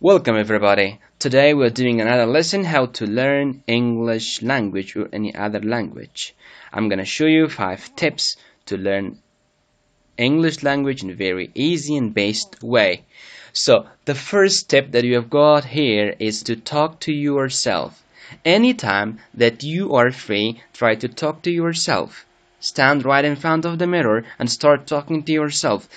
Welcome everybody. Today we're doing another lesson how to learn English language or any other language. I'm gonna show you 5 tips to learn English language in a very easy and based way. So the first tip that you have got here is to talk to yourself. Anytime that you are free, try to talk to yourself. Stand right in front of the mirror and start talking to yourself.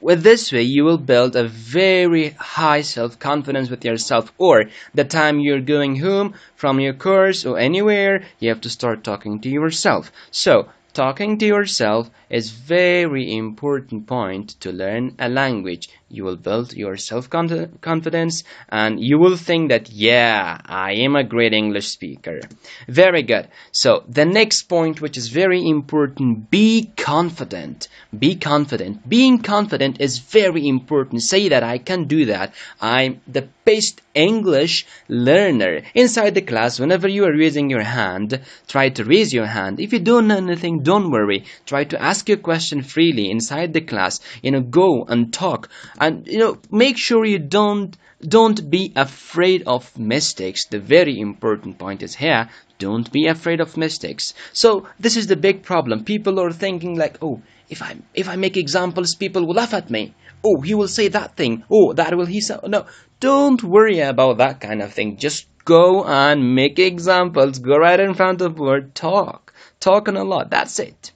With this way, you will build a very high self-confidence with yourself, or the time you're going home from your course or anywhere, you have to start talking to yourself. So, talking to yourself is very important point to learn a language. You will build your self-confidence and you will think that, yeah, I am a great English speaker. Very good. So the next point, which is very important, be confident. Be confident. Being confident is very important. Say that I can do that. I'm the best English learner. Inside the class, whenever you are raising your hand, try to raise your hand. If you don't know anything, don't worry. Try to ask your question freely inside the class. Go and talk. And, make sure you don't be afraid of mistakes. The very important point is here, don't be afraid of mistakes. So this is the big problem. People are thinking like, oh, if I make examples, people will laugh at me. Oh, he will say that thing. Oh, that will he say. No, don't worry about that kind of thing. Just go and make examples. Go right in front of the board. Talk on a lot. That's it.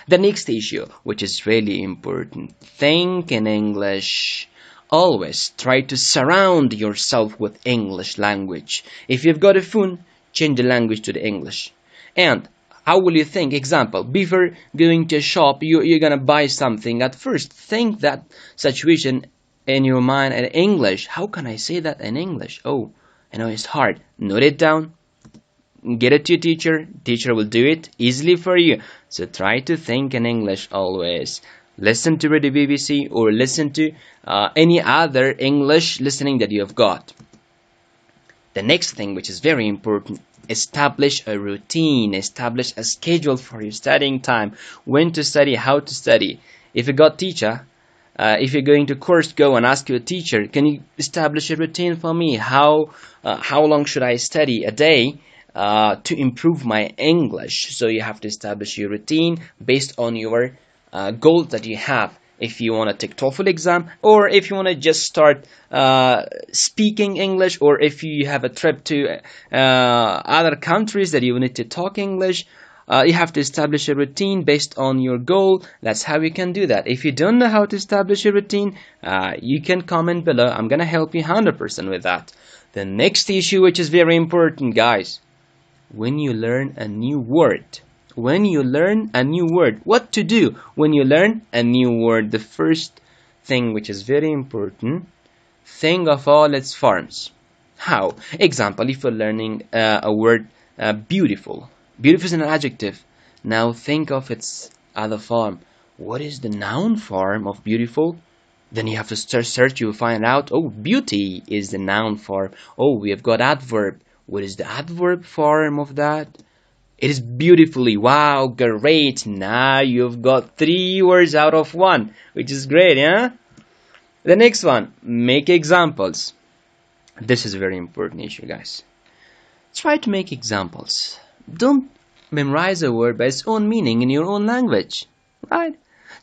The next issue, which is really important, think in English. Always try to surround yourself with English language. If you've got a phone, change the language to the English. And how will you think? Example, before going to a shop, you're gonna buy something. At first, think that situation in your mind in English. How can I say that in English? Oh, I know it's hard. Note it down. Get it to your teacher. Teacher will do it easily for you. So try to think in English always. Listen to the BBC or listen to any other English listening that you have got. The next thing, which is very important, establish a routine. Establish a schedule for your studying time. When to study, how to study. If you got teacher, if you're going to course, go and ask your teacher, can you establish a routine for me? How long should I study a day? To improve my English. So you have to establish your routine based on your goals that you have. If you want to take TOEFL exam, or if you want to just start speaking English, or if you have a trip to other countries that you need to talk English, you have to establish a routine based on your goal. That's how you can do that. If you don't know how to establish a routine, you can comment below. I'm gonna help you 100% with that. The next issue, which is very important, guys, when you learn a new word. When you learn a new word, what to do when you learn a new word? The first thing, which is very important, think of all its forms. How? Example, if you're learning a word beautiful. Beautiful is an adjective. Now think of its other form. What is the noun form of beautiful? Then you have to search, you will find out, oh, beauty is the noun form. Oh, we have got adverb. What is the adverb form of that? It is beautifully. Wow, great. Now you've got 3 words out of 1, which is great, yeah? The next one, make examples. This is a very important issue, guys. Try to make examples. Don't memorize a word by its own meaning in your own language, right?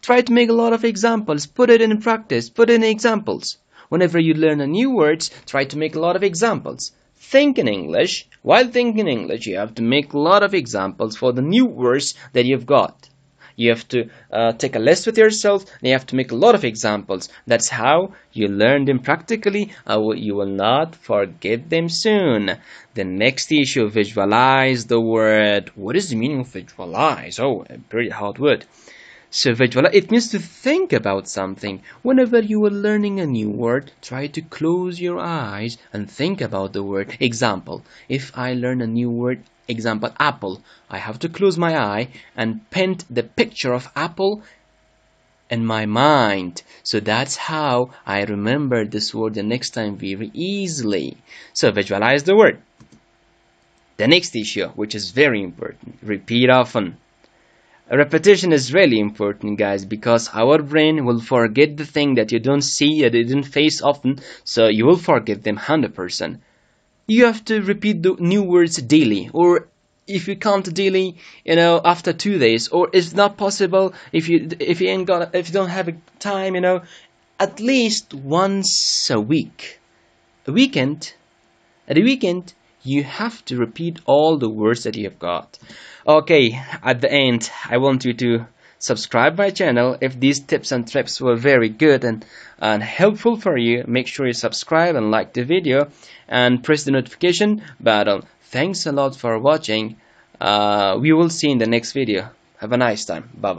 Try to make a lot of examples. Put it in practice. Put in examples. Whenever you learn a new words, try to make a lot of examples. Think in English. While thinking English, you have to make a lot of examples for the new words that you've got. You have to take a list with yourself, and you have to make a lot of examples. That's how you learn them practically. You will not forget them soon. The next issue, visualize the word. What is the meaning of visualize? Oh, a pretty hard word. So visualize, it means to think about something. Whenever you are learning a new word, try to close your eyes and think about the word. Example, if I learn a new word, example, apple, I have to close my eye and paint the picture of apple in my mind. So that's how I remember this word the next time very easily. So visualize the word. The next issue, which is very important, repeat often. Repetition is really important, guys, because our brain will forget the thing that you don't see, that you didn't face often, so you will forget them 100%. You have to repeat the new words daily, or if you can't daily, after 2 days, or it's not possible if you don't have time, at least once a week. A weekend At the weekend, you have to repeat all the words that you have got. Okay, at the end, I want you to subscribe my channel. If these tips and tricks were very good and helpful for you, make sure you subscribe and like the video and press the notification button. Thanks a lot for watching. We will see you in the next video. Have a nice time. Bye-bye.